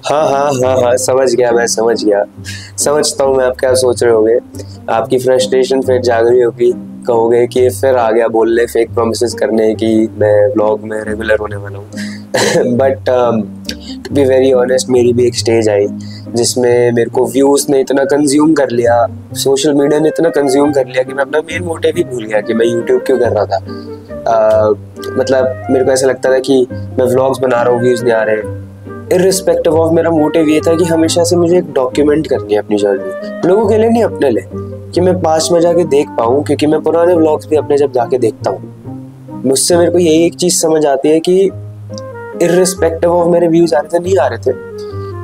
हाँ हाँ हाँ हाँ, समझ गया, मैं समझ गया। समझता हूँ मैं आप क्या सोच रहे होगे। आपकी फ्रस्ट्रेशन फिर जाग रही होगी। कहोगे कि ये फिर आ गया बोलने, फेक प्रोमिसेस करने की मैं व्लॉग में रेगुलर होने वाला हूँ। But to be very honest, मेरी भी एक स्टेज आई जिसमें मेरे को व्यूज ने इतना कंज्यूम कर लिया, सोशल मीडिया ने इतना कंज्यूम कर लिया कि मैं अपना मेन मोटिव ही भूल गया कि मैं यूट्यूब क्यों कर रहा था। मतलब मेरे को ऐसा लगता था कि मैं व्लॉग्स बना रहा हूँ, व्यूज नहीं आ रहे। इर्रिस्पेक्टिव ऑफ, मेरा मोटिव ये था कि हमेशा से मुझे एक डॉक्यूमेंट करनी है अपनी जर्नी, लोगों के लिए नहीं, अपने लिए, कि मैं पास्ट में जाके देख पाऊँ। क्योंकि मैं पुराने व्लॉग्स भी अपने जब जाके देखता हूँ, मुझसे मेरे को यही एक चीज समझ आती है कि इर्रिस्पेक्टिव ऑफ मेरे व्यूज आ रहे थे नहीं आ रहे थे,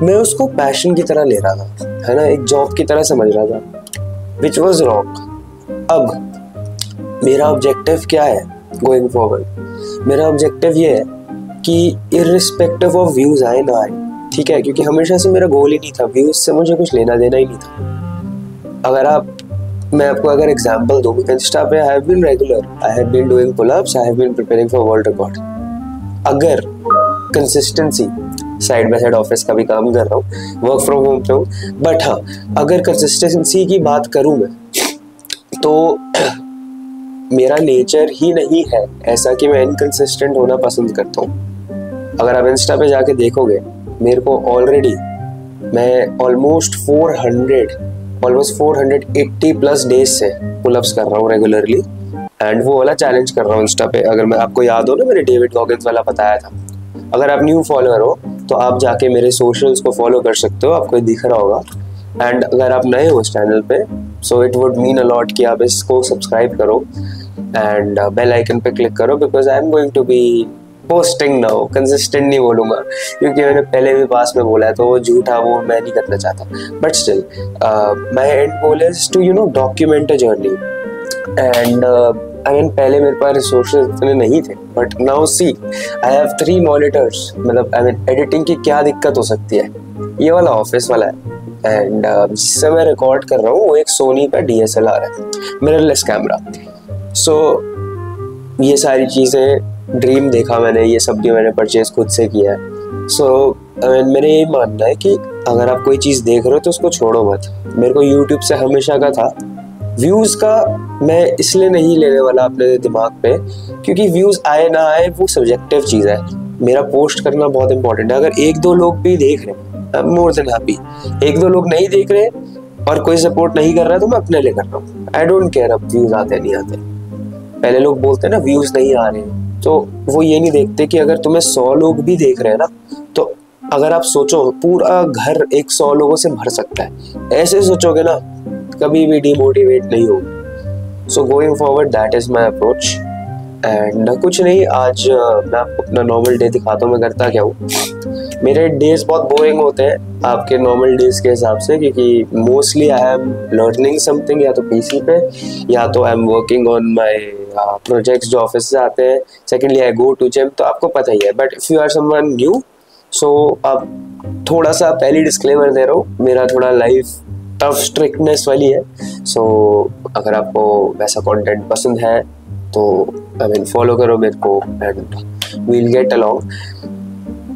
मैं उसको पैशन की तरह ले रहा था, है ना, एक जॉब की तरह समझ रहा था, विच वॉज रॉन्ग। अब मेरा ऑब्जेक्टिव क्या है गोइंग फॉरवर्ड? मेरा ऑब्जेक्टिव ये है कि इर्रिस्पेक्टिव ऑफ व्यूज आए ना आए, ठीक है, क्योंकि हमेशा से मेरा गोल ही नहीं था, व्यूज से मुझे कुछ लेना देना ही नहीं था। मैं आपको अगर एग्जांपल दूं, इंस्टा पे I have been regular, I have been doing pull-ups, I have been preparing for world record. अगर consistency, side by side office का भी काम कर रहा हूँ, वर्क फ्रॉम होम पे हूँ, बट हाँ, अगर कंसिस्टेंसी की बात करूँ मैं, तो मेरा नेचर ही नहीं है ऐसा कि मैं इनकंसिस्टेंट होना पसंद करता हूँ। अगर आप इंस्टा पे जाके देखोगे, मेरे को ऑलरेडी, मैं ऑलमोस्ट 480 प्लस डेज से पुलअप्स कर रहा हूँ रेगुलरली, एंड वो वाला चैलेंज कर रहा हूँ इंस्टा पे। अगर मैं आपको याद हो ना, मैंने डेविड गॉगिंस वाला बताया था। अगर आप न्यू फॉलोअर हो तो आप जाके मेरे सोशल्स को फॉलो कर सकते हो, आपको दिख रहा होगा। एंड अगर आप नए हो इस चैनल पे, so it would mean a lot कि आप इसको सब्सक्राइब करो एंड बेल आइकन पे क्लिक करो, because I am going to be posting now. Consistent नहीं बोलूंगा क्योंकि मैंने पहले भी पास में बोला है, तो वो झूठा वो मैं नहीं करना चाहता, but still my end goal is to document a journey. And पहले मेरे पास रिसोर्सेज इतने नहीं थे, but now see I have 3 monitors. मतलब एडिटिंग की क्या दिक्कत हो सकती है, ये वाला ऑफिस वाला है, एंड जिससे मैं रिकॉर्ड कर रहा हूँ वो एक सोनी का DSLR है, मिररलेस कैमरा। सो ये सारी चीज़ें, ड्रीम देखा मैंने, ये सब भी मैंने परचेज खुद से किया है। सो मेरा यही मानना है कि अगर आप कोई चीज़ देख रहे हो तो उसको छोड़ो मत। मेरे को यूट्यूब से हमेशा का था, व्यूज़ का मैं इसलिए नहीं लेने वाला अपने दिमाग पे, क्योंकि व्यूज़ आए ना आए वो सब्जेक्टिव चीज़ है। मेरा पोस्ट करना बहुत इंपॉर्टेंट है। अगर 1-2 लोग भी देख रहे हैं, I am more than happy. 1-2 लोग नहीं देख रहे और कोई सपोर्ट नहीं कर रहा तो मैं अपने लिए कर रहा हूँ। आई डोंट केयर अब व्यूज़ आते नहीं आते। पहले लोग बोलते हैं ना व्यूज़ नहीं आ रहे, तो वो ये नहीं देखते कि अगर तुम्हें 100 लोग भी देख रहे हैं ना, तो अगर आप सोचो पूरा घर 100 लोगों से भर सकता है, ऐसे सोचोगे ना, कभी भी डिमोटिवेट नहीं होगे। So going forward that is my approach. And कुछ नहीं, आज मैं आपको अपना नॉर्मल डे दिखाता हूँ मैं करता क्या हूँ। मेरे डेज बहुत बोरिंग होते हैं आपके नॉर्मल डेज के हिसाब से, क्योंकि mostly I am learning something, या तो पीसी पे, या तो I am working on my projects जो ऑफिस से आते हैं। Secondly I go to gym, तो आपको पता ही है। But if you are someone new, so आप थोड़ा सा पहली डिस्क्लेमर दे रहा हूँ, मेरा थोड़ा लाइफ टफ स्ट्रिक्टनेस वाली है। सो अगर आपको वैसा कंटेंट पसंद है तो फॉलो करो मेरे को, and we'll get along.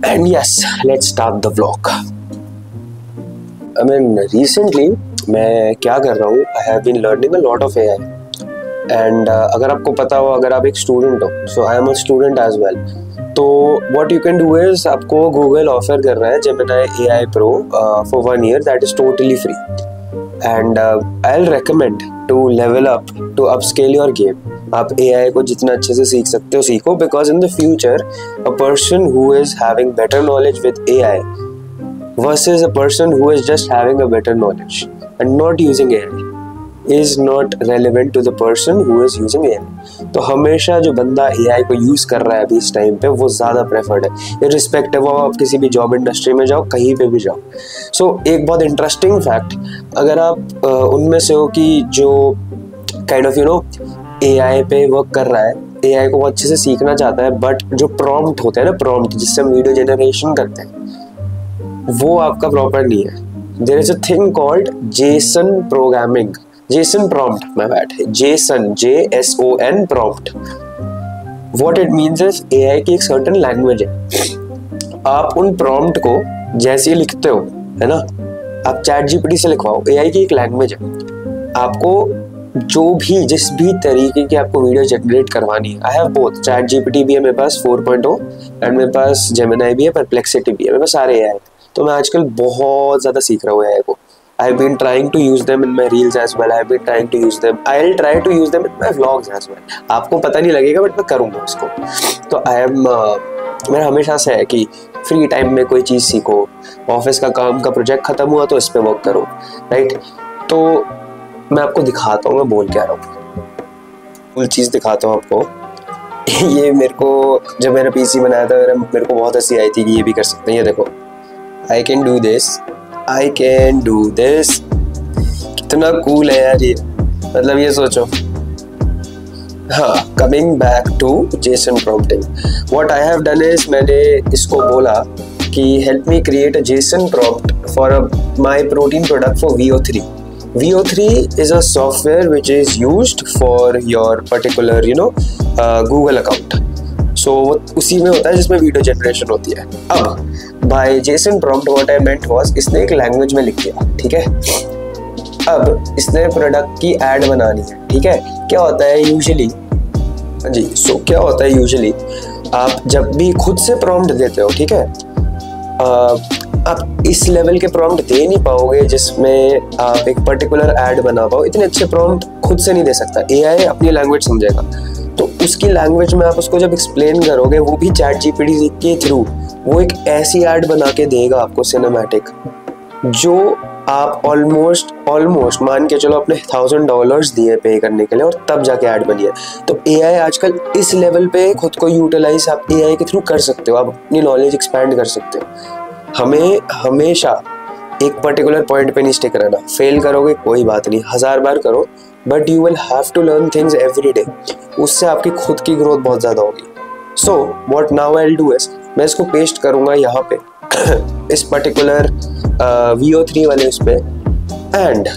And yes, let's start the vlog. Recently मैं क्या कर रहा हूँ, I have been learning a lot of AI। And अगर आपको पता हो, अगर आप एक स्टूडेंट हो, so I am a student as well, तो what you can do is, आपको गूगल ऑफर कर रहा है Gemini AI Pro for 1 year, that is totally free. And I'll recommend to level up, to upscale your game. आप AI को जितना अच्छे से सीख सकते हो सीखो, because in the future a person who is having better knowledge with AI versus a person who is just having a better knowledge and not using AI is not relevant to the person who is using AI. तो हमेशा जो बंदा AI को use कर रहा है अभी इस टाइम पे, वो ज्यादा प्रेफर्ड है, इर्रिस्पेक्टिव ऑफ आप किसी भी जॉब इंडस्ट्री में जाओ, कहीं पे भी जाओ। सो एक बहुत इंटरेस्टिंग फैक्ट, अगर आप उनमें से हो कि जो काइंड ऑफ AI पे वर्क कर रहा है, AI को बहुत अच्छे से सीखना चाहता है, बट जो प्रॉम्प्ट होते हैं ना, प्रॉम्प्ट जिससे हम वीडियो जनरेशन करते हैं, वो आपका प्रॉपर नहीं है। There is a thing called JSON programming, JSON prompt, मैं बैठ JSON, JSON prompt. What it means is AI की एक सर्टेन लैंग्वेज है, आप उन प्रॉम्प्ट को जैसे ही लिखते हो, है ना, आप चैट जीपीटी से लिखवाओ, एआई की एक लैंग्वेज है, आपको जो भी जिस भी तरीके की आपको वीडियो जनरेट करवानी है, I have both, chat GPT भी है मेरे पास 4.0 एंड मेरे पास जेमिनाई भी है, परप्लेक्सिटी भी है, मेरे पास सारे एआई। तो मैं आजकल बहुत ज़्यादा सीख रहा हूँ एआई को। I have been trying to use them in my reels as well. I have been trying to use them. I'll try to use them in my vlogs as well. आपको पता नहीं लगेगा बट मैं करूँगा उसको। तो मेरा हमेशा से है कि फ्री टाइम में कोई चीज़ सीखो, ऑफिस का काम का प्रोजेक्ट खत्म हुआ तो इस पे वर्क करो, राइट। तो मैं आपको दिखाता हूँ मैं बोल क्या रहा हूँ, फुल चीज़ दिखाता हूँ आपको। ये मेरे को जब मैंने पीसी बनाया था मेरे को बहुत हंसी आई थी कि ये भी कर सकते हैं। ये देखो, I can do this, I can do this। कितना कूल है यार ये, मतलब ये सोचो। हाँ, coming back to JSON prompting, what I have done is मैंने इसको बोला कि help me create a JSON prompt for my protein product for VO3। VO3 is a software which is used for your particular Google account। So उसी में होता है जिसमें video generation होती है। अब by JSON prompt what I meant was, इसने एक लैंग्वेज में लिख दिया, ठीक है। अब इसने प्रोडक्ट की एड बनानी है, ठीक है। क्या होता है यूजुअली, जी, क्या होता है यूजुअली, आप जब भी खुद से प्रॉम्प्ट देते हो, ठीक है, आप इस लेवल के प्रॉम्प्ट दे नहीं पाओगे जिसमें आप एक पर्टिकुलर एड बना पाओ। इतने अच्छे प्रॉम्प्ट खुद से नहीं दे सकता, एआई अपनी लैंग्वेज समझेगा। तो उसकी लैंग्वेज में आप उसको जब एक्सप्लेन करोगे, वो भी चैट जीपीटी के थ्रू वो एक ऐसी ऐड बना के देगा आपको सिनेमैटिक, जो आप ऑलमोस्ट मान के चलो अपने $1000 दिए पे करने के लिए और तब जाके ऐड बनी है। तो एआई आजकल इस लेवल पे खुद को यूटिलाइज आप एआई के थ्रू कर सकते हो, आप अपनी नॉलेज एक्सपैंड कर सकते हो। हमें हमेशा एक पर्टिकुलर पॉइंट पे नहीं स्टिक रहना। फेल करोगे कोई बात नहीं, 1000 बार करो, but you will have to learn things every day. उससे आपकी खुद की ग्रोथ बहुत ज़्यादा होगी। So what now I will do is, मैं इसको पेस्ट करूँगा यहाँ पे इस पर्टिकुलर VO3 वाले उस पे, एंड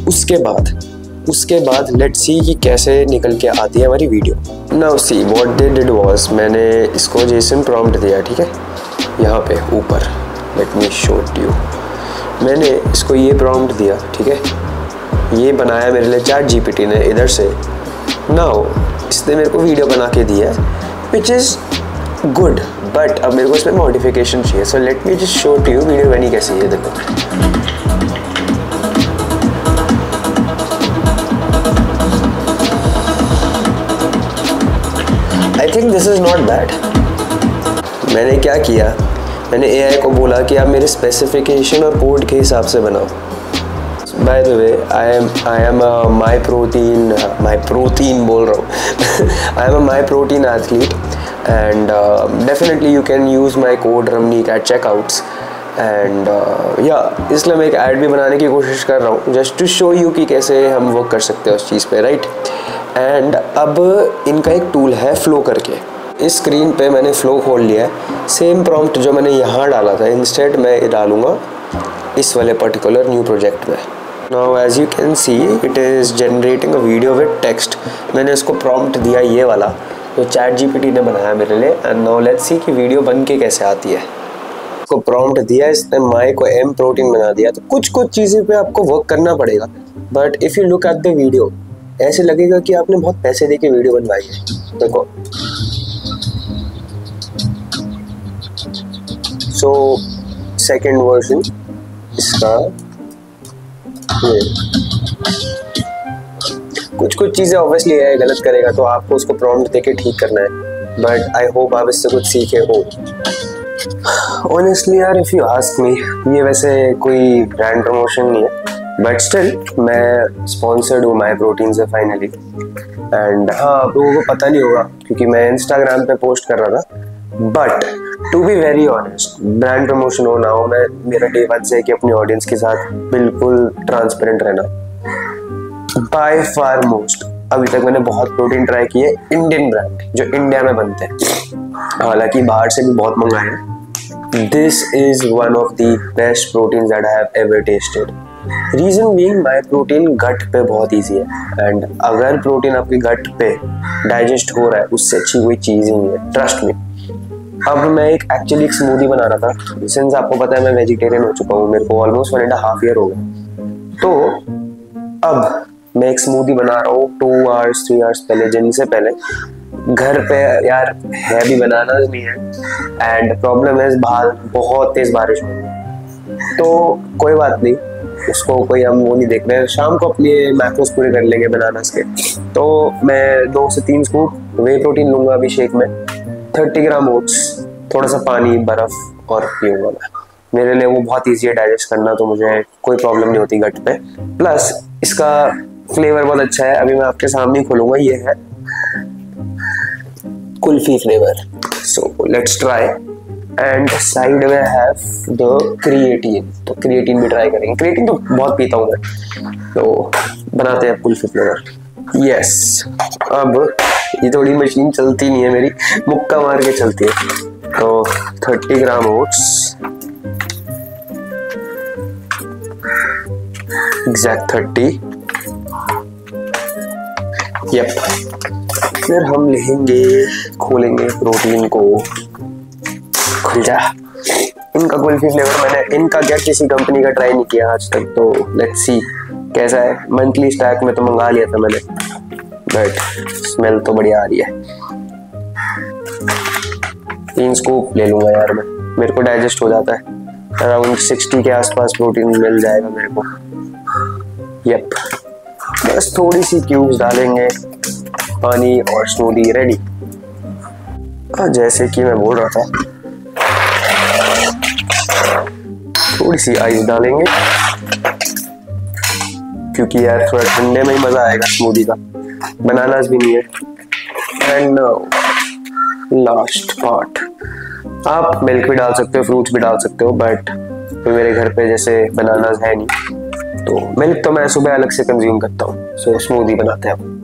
उसके बाद लेट्स सी कि कैसे निकल के आती है हमारी video. Now see what they did was, मैंने इसको जेसन प्रॉम्प्ट दिया, ठीक है, यहाँ पे ऊपर, लेट मी शो यू। मैंने इसको ये प्रॉम्प्ट दिया, ठीक है, ये बनाया मेरे लिए चैट जीपीटी ने इधर से। नाउ इसने मेरे को वीडियो बना के दिया विच इज़ गुड, बट अब मेरे को इसमें मॉडिफिकेशन चाहिए। So let me just show to you video बनी कैसी है। देखो, I think this is not bad. मैंने क्या किया, मैंने एआई को बोला कि आप मेरे स्पेसिफिकेशन और कोड के हिसाब से बनाओ। By the way, I am my protein बोल रहा हूँ I am a my protein athlete and definitely you can use my code Ramneek at checkouts and इसलिए मैं एक ऐड भी बनाने की कोशिश कर रहा हूँ, जस्ट टू शो यू कि कैसे हम वर्क कर सकते हैं उस चीज़ पे, राइट। एंड अब इनका एक टूल है फ्लो करके, इस स्क्रीन पे मैंने फ्लो खोल लिया है। सेम प्रॉम्प्ट जो मैंने यहाँ डाला था, इंस्टेड मैं डालूँगा इस वाले पर्टिकुलर न्यू प्रोजेक्ट में। Now as you can see it is generating a video with text. मैंने इसको प्रॉम्प्ट दिया ये वाला जो चैट जीपीटी ने बनाया मेरे लिए, एंड नाउ लेट्स सी कि वीडियो बन के कैसे आती है। इसको प्रॉम्प्ट दिया, इसने माई को एम प्रोटीन बना दिया। तो कुछ चीज़ें पे आपको वर्क करना पड़ेगा, but if you look at the video ऐसे लगेगा कि आपने बहुत पैसे दे के वीडियो बनवाई है। देखो, सो सेकेंड वर्जन इसका ये कुछ चीज़ें ऑब्वियसली है गलत करेगा, तो आपको उसको प्रॉम्प्ट देके ठीक करना है, बट आई होप आप इससे कुछ सीखे हो। ऑनेस्टली यार, इफ़ यू आस्क मी, ये वैसे कोई ब्रांड प्रमोशन नहीं है, बट स्टिल मैं स्पॉन्सर्ड हूँ माई प्रोटीन से फाइनली। एंड हाँ, आप लोगों को पता नहीं होगा क्योंकि मैं इंस्टाग्राम पे पोस्ट कर रहा था, but to be very honest, brand promotion हो ना हो, मैं मेरा डे वन से कि अपनी ऑडियंस के साथ बिल्कुल ट्रांसपेरेंट रहना। बाय फार मोस्ट अभी तक मैंने बहुत प्रोटीन ट्राई किए, इंडियन ब्रांड जो इंडिया में बनते हैं, हालांकि बाहर से भी बहुत मंगाए हैं। This is one of the best protein that I have ever tested. Reason being, my protein gut पे बहुत ईजी है, एंड अगर प्रोटीन आपके गट पे डाइजेस्ट हो रहा है, उससे अच्छी कोई चीज़ ही नहीं है, ट्रस्ट मी। अब मैं एक्चुअली एक स्मूदी बना रहा था। सिंस आपको पता है मैं वेजिटेरियन हो चुका हूँ, मेरे को ऑलमोस्ट 1.5 ईयर हो गए। तो अब मैं एक स्मूदी बना रहा हूँ 2 आवर्स 3 आवर्स पहले, जिम से पहले। घर पे यार है भी बनाना नहीं है, एंड प्रॉब्लम है बाहर बहुत तेज बारिश हो रही है, तो कोई बात नहीं, उसको कोई हम वो नहीं देख रहे हैं। शाम को अपने मैक्रोस पूरे कर लेंगे बनानास के। तो मैं 2 से 3 स्कूप वे प्रोटीन लूंगा अभी शेक में, 30 ग्राम ओट्स, थोड़ा सा पानी, बर्फ और पीऊंगा मैं। मेरे लिए वो बहुत ईजी है डाइजेस्ट करना, तो मुझे कोई प्रॉब्लम नहीं होती गट पे। प्लस इसका फ्लेवर बहुत अच्छा है, अभी मैं आपके सामने खोलूंगा। ये है kulfi flavour, so let's try. And side में हैव द क्रिएटिन, तो क्रिएटिन भी ट्राई करेंगे। क्रिएटिन तो बहुत पीता हूँ मैं, तो बनाते हैं कुल्फी फ्लेवर। यस, अब ये थोड़ी मशीन चलती नहीं है मेरी, मुक्का मार के चलती है। तो 30 ग्राम ओट्स, एग्जैक्ट 30। यप, फिर हम लेंगे, खोलेंगे प्रोटीन को। खुल जा। इनका कुल्फी फ्लेवर मैंने इनका क्या किसी कंपनी का ट्राई नहीं किया आज तक, तो लेट्स सी कैसा है। मंथली स्टैक में तो मंगा लिया था मैंने, बट स्मेल तो बढ़िया आ रही है। 3 स्कूप ले लूंगा यार मैं, मेरे को डाइजेस्ट हो जाता है। अराउंड 60 के आसपास प्रोटीन मिल जाएगा मेरे को। यप, बस थोड़ी सी क्यूब्स डालेंगे, पानी और स्मूदी रेडी। जैसे कि मैं बोल रहा था, थोड़ी सी आइस डालेंगे, क्योंकि यार थोड़ा ठंडे में ही मजा आएगा स्मूदी का। बनानास भी नहीं है। एंड लास्ट पार्ट, आप मिल्क भी डाल सकते हो, फ्रूट्स भी डाल सकते हो, बट मेरे घर पे जैसे बनानास है नहीं, तो मिल्क तो मैं सुबह अलग से कंज्यूम करता हूँ। सो स्मूदी बनाते हैं।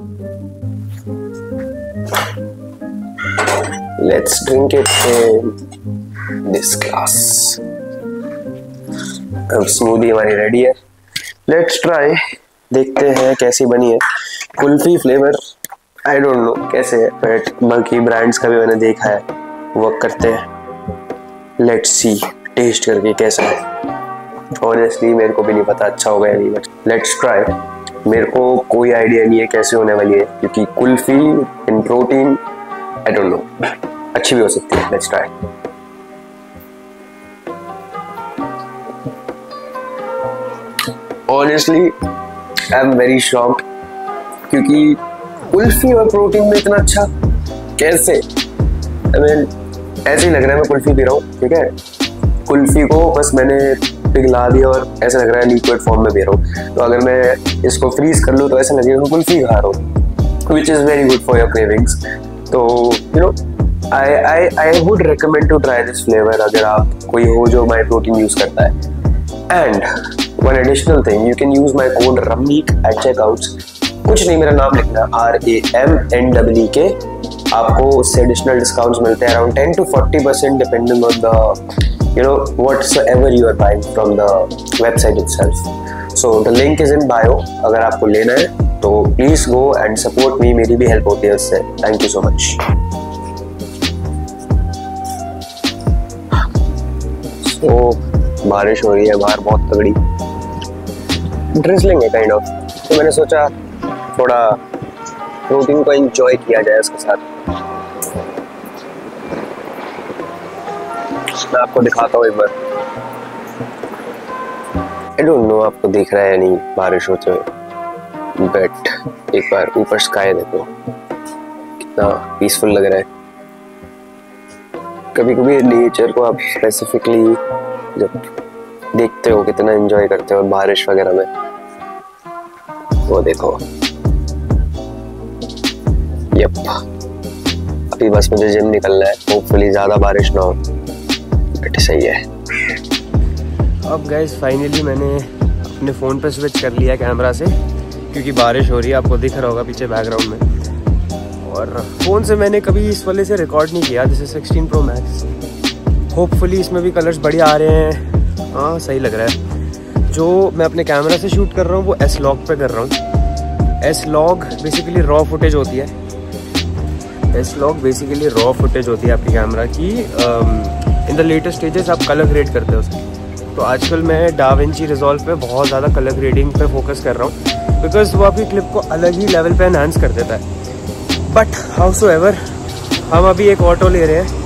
Let's drink it in this glass. अब स्मूदी हमारी रेडी है, लेट्स ट्राई। देखते हैं कैसी बनी है। Kulfi flavour I don't know कैसे है, बट बाकी ब्रांड्स का भी मैंने देखा है, वर्क करते हैं। लेट्स सी टेस्ट करके कैसा है। ऑनेस्टली मेरे को भी नहीं पता अच्छा होगा या नहीं, बट लेट्स ट्राई। मेरे को कोई आइडिया नहीं है कैसे होने वाली है, क्योंकि कुल्फी इन प्रोटीन आई डोंट नो, अच्छी भी हो सकती है। Let's try. Honestly I am very shocked, क्योंकि कुल्फी और प्रोटीन में इतना अच्छा कैसे। आई मीन ऐसे ही लग रहा है मैं कुल्फी पी रहा हूँ, ठीक है। कुल्फी को बस मैंने पिघला दिया और ऐसा लग रहा है लिक्विड फॉर्म में पी रहा हूँ। तो अगर मैं इसको फ्रीज कर लूँ तो ऐसा लगेगा मैं कुल्फी खा रहा हूँ, which is very good for your cravings. तो you know I would recommend to try this flavour, अगर आप कोई हो जो माई प्रोटीन यूज करता है। And one additional thing, you can use my code रमीक एट चेकआउट्स। कुछ नहीं, मेरा नाम लिखना RAMNEEK। आपको उससे एडिशनल डिस्काउंट्स मिलते हैं around 10 to 40% depending on the whatsoever you are buying from the website itself. So the link is in bio. अगर आपको लेना है तो please go and support me, मेरी भी हेल्प होती है उससे। Thank you so much. So बारिश हो रही है बाहर बहुत तगड़ी, ड्रिजलिंग है काइंड ऑफ, तो मैंने सोचा थोड़ा प्रोटीन को एंजॉय किया जाए उसके साथ। मैं आपको दिखाता हूँ एक बार। आई डोंट नो आपको दिख रहा है या नहीं बारिश होते हुए, बट एक बार ऊपर स्काई देखो कितना पीसफुल लग रहा है। कभी कभी नेचर को आप स्पेसिफिकली जब देखते हो कितना एंजॉय करते हो बारिश वगैरह में, वो देखो। यप, अभी बस मुझे जिम निकलना है, होपफुली ज़्यादा बारिश ना हो, बट सही है। अब गाइस फाइनली मैंने अपने फ़ोन पे स्विच कर लिया कैमरा से, क्योंकि बारिश हो रही है, आपको दिख रहा होगा पीछे बैकग्राउंड में। और फ़ोन से मैंने कभी इस वाले से रिकॉर्ड नहीं किया, जैसे 16 Pro Max। होपफुली इसमें भी कलर्स बढ़िया आ रहे हैं, हाँ सही लग रहा है। जो मैं अपने कैमरा से शूट कर रहा हूँ वो S-Log पे कर रहा हूँ। S-Log बेसिकली रॉ फुटेज होती है, test log basically raw footage होती है आपकी कैमरा की। इन द लेटेस्ट स्टेजेस आप कलर ग्रेड करते हो उसकी। तो आजकल मैं डाविंची रिजॉल्व पे बहुत ज़्यादा कलर ग्रेडिंग पे फोकस कर रहा हूँ, बिकॉज वो आपकी क्लिप को अलग ही लेवल पे एनहांस कर देता है। बट हाउसोएवर हम अभी एक ऑटो ले रहे हैं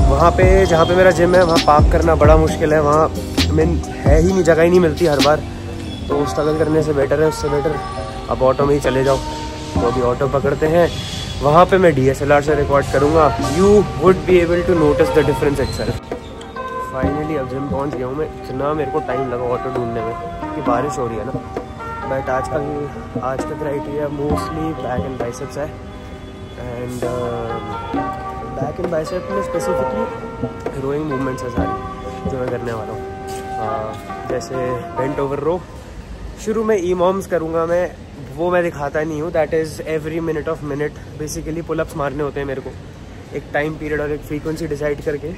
वहाँ पे जहाँ पे मेरा जिम है, वहाँ पार्क करना बड़ा मुश्किल है, वहाँ में है ही नहीं, जगह ही नहीं मिलती हर बार। तो स्ट्रगल करने से बेटर है, उससे बेटर अब ऑटो में ही चले जाओ। तो अभी ऑटो पकड़ते हैं, वहाँ पे मैं DSLR से रिकॉर्ड करूँगा। You would be able to notice the difference itself. Finally अब जिम पहुँच गया हूँ मैं। इतना मेरे को टाइम लगा ऑटो ढूंढने में कि बारिश हो रही है ना। बट आज का criteria mostly back and biceps है। एंड बैक एंड बाइसेप में स्पेसिफिकली रोइंग मूवमेंट्स है सारी जो मैं करने वाला हूँ। जैसे बेंट ओवर रो शुरू में EMOMs करूँगा मैं, वो मैं दिखाता नहीं हूँ। That is every minute of minute basically pullups मारने होते हैं मेरे को, एक टाइम पीरियड और एक फ्रीक्वेंसी डिसाइड करके।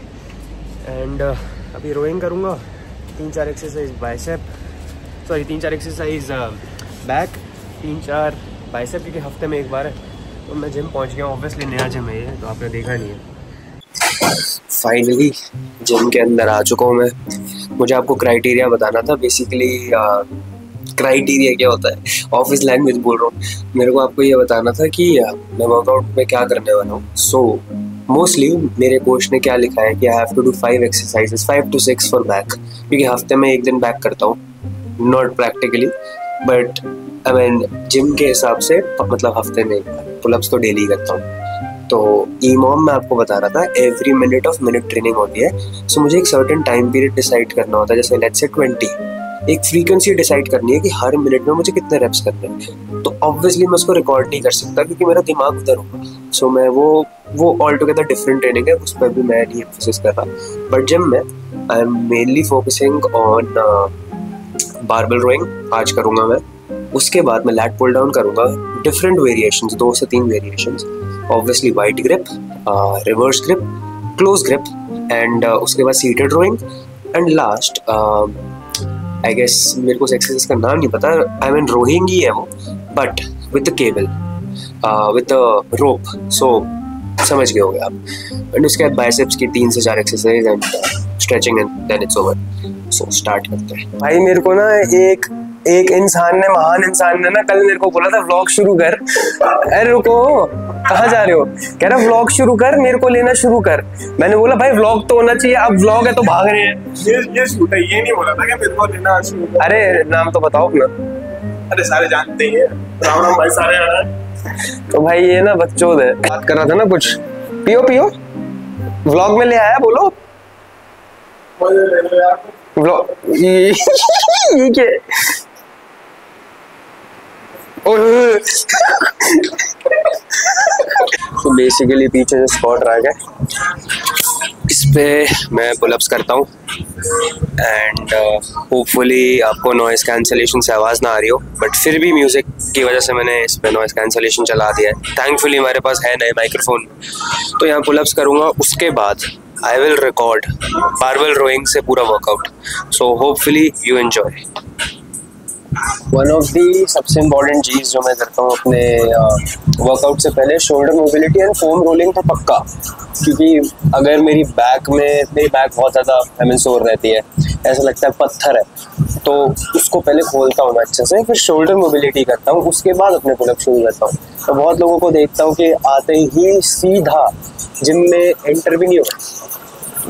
एंड अभी रोइंग करूँगा, 3-4 exercise bicep, sorry 3-4 exercise back, 3-4 bicep, क्योंकि हफ्ते में एक बार है। तो मैं जिम पहुँच गया, ऑब्वियसली नया जिम है ये, तो आपने देखा नहीं है। फाइनली जिम के अंदर आ चुका हूँ मैं। मुझे आपको क्राइटेरिया बताना था। बेसिकली क्राइटेरिया क्या होता है, ऑफिस लैंग्वेज बोल रहा हूँ। मेरे को आपको ये बताना था कि मैं वर्कआउट में क्या करने वाला हूँ। सो मोस्टली मेरे कोच ने क्या लिखा है कि I have to do 5 exercises, 5 to 6 for back, क्योंकि हफ्ते में एक दिन बैक करता हूँ, not practically but I mean gym के हिसाब से, मतलब हफ्ते में पुलअप्स तो डेली करता हूँ। तो EMOM में आपको बता रहा था every minute of minute training होती है। सो मुझे एक सर्टेन टाइम पीरियड डिसाइड करना होता है, जैसे लेट्स से 20। एक फ्रीक्वेंसी डिसाइड करनी है कि हर मिनट में मुझे कितने रेप्स करने हैं। तो ऑब्वियसली मैं उसको रिकॉर्ड नहीं कर सकता क्योंकि मेरा दिमाग उधर होगा। सो मैं वो ऑल टुगेदर डिफरेंट ट्रेनिंग है, उस पर भी मैं नहीं एम्फेसिस कर रहा। बट जिम में I am mainly focusing on barbell rowing आज करूँगा मैं। उसके बाद मैं लैट पुल डाउन करूँगा, डिफरेंट वेरिएशंस, 2 से 3 variations. Obviously wide grip, reverse grip, close grip, and उसके बाद seated rowing, and last I guess मेरे को उस एक्सरसाइज का नाम नहीं पता, आई मीन रोइंग ही है वो, but with the cable, with the rope. So समझ गए होंगे आप। एंड उसके बाद बाइसेप्स की 3 से 4 exercise and stretching, and then it's over. So start करते हैं। भाई मेरे को ना एक इंसान ने, महान इंसान ने ना कल मेरे को बोला था व्लॉग शुरू कर। अरे रुको, कहाँ जा रहे हो? कह रहा व्लॉग शुरू कर, मेरे को लेना शुरू कर। मैंने बोला भाई व्लॉग तो होना चाहिए, अब व्लॉग है तो भाग रहे हैं। ये शूट है, ये नहीं बोला था कि मेरे को लेना शुरू कर। अरे नाम तो बताओ अपना। अरे सारे जानते ही हैं, राम राम भाई, सारे आ रहे हैं। तो भाई ये ना बच्चों है, बात कर रहा था ना कुछ। पियो व्लॉग में ले आया, बोलो व्लॉग। ये क्या? तो बेसिकली पीछे से स्क्वाट रैक है, इस पे मैं पुलअप्स करता हूँ। एंड होपफुली आपको नॉइस कैंसलेशन से आवाज़ ना आ रही हो, बट फिर भी म्यूज़िक की वजह से मैंने इस पे नॉइस कैंसलेशन चला दिया है। थैंकफुली हमारे पास है नए माइक्रोफोन। तो यहाँ पुलअप्स करूँगा, उसके बाद I will record barbell rowing से पूरा workout. So hopefully you enjoy. One of the सबसे इम्पॉर्टेंट चीज़ जो मैं करता हूँ अपने वर्कआउट से पहले, shoulder mobility and foam rolling तो पक्का, क्योंकि अगर मेरी बैक बहुत ज़्यादा सोर रहती है, ऐसा लगता है पत्थर है, तो उसको पहले खोलता हूँ मैं अच्छे से, फिर शोल्डर मोबिलिटी करता हूँ, उसके बाद अपने पुलअप शुरू करता हूँ। तो बहुत लोगों को देखता हूँ कि आते ही सीधा जिम में एंटर भी नहीं हो।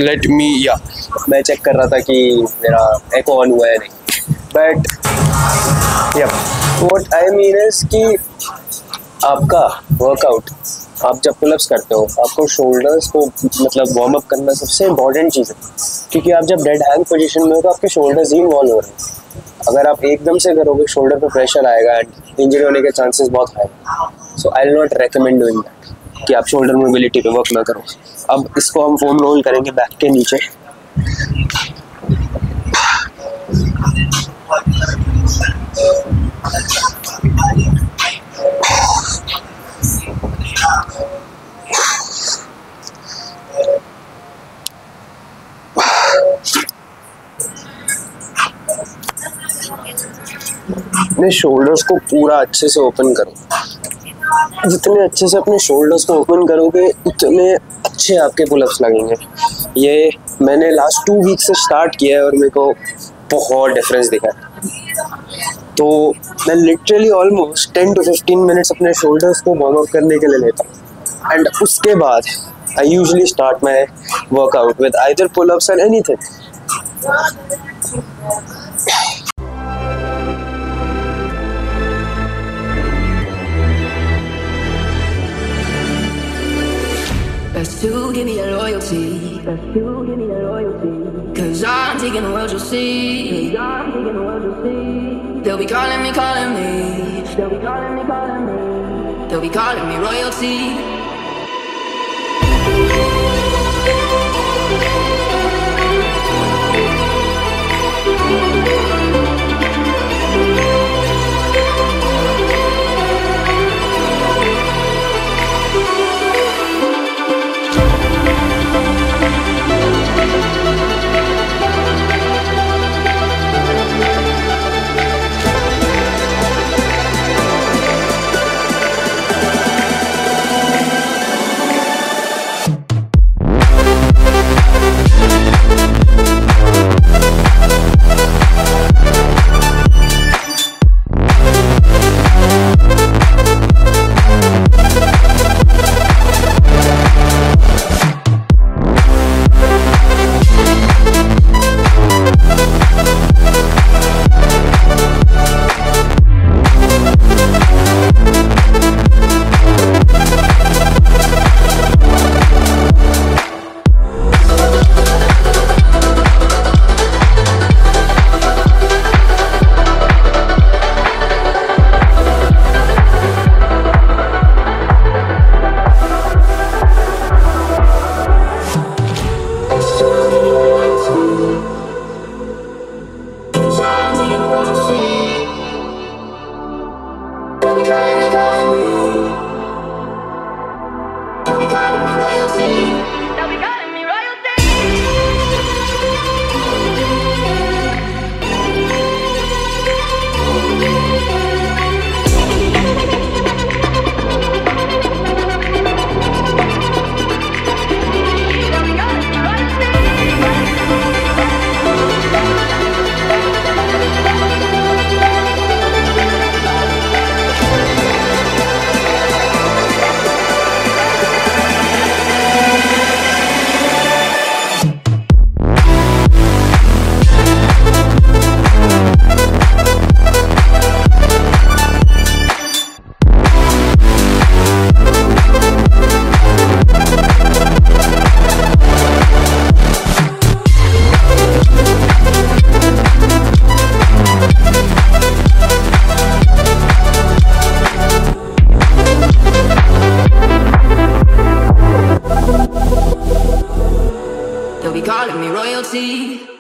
लेट मी मैं चेक कर रहा था कि मेरा एको ऑन हुआ है नहीं, but what I mean is कि आपका वर्कआउट, आप जब पुलअप्स करते हो आपको शोल्डर्स को मतलब वार्म अप करना सबसे इम्पॉर्टेंट चीज़ है, क्योंकि आप जब डेड हैंग पोजीशन में हो तो आपके शोल्डर्स ही इन्वॉल्व हो रहे हैं। अगर आप एकदम से करोगे शोल्डर पे प्रेशर आएगा एंड इंजरी होने के चांसेस बहुत high. So I will not recommend doing that कि आप शोल्डर मोबिलिटी पे वर्क ना करो। अब इसको हम फोम रोल करेंगे बैक के नीचे। अपने शोल्डर्स को पूरा अच्छे से ओपन करो। जितने अच्छे से अपने शोल्डर्स को ओपन करोगे उतने अच्छे आपके पुलअप्स लगेंगे। ये मैंने लास्ट 2 वीक से स्टार्ट किया है और मेरे को बहुत डिफरेंस दिखा है। तो मैं लिटरली ऑलमोस्ट 10 to 15 मिनट्स अपने शोल्डर्स को वार्म अप करने के लिए लेता हूँ, एंड उसके बाद I usually start my workout with either pullups and anything. Best to give me that loyalty. Best to give me that loyalty. 'Cause I'm taking the world, you'll see. 'Cause I'm taking the world, you'll see. They'll be calling me, calling me. They'll be calling me, calling me. They'll be calling me royalty. They'll be calling me royalty.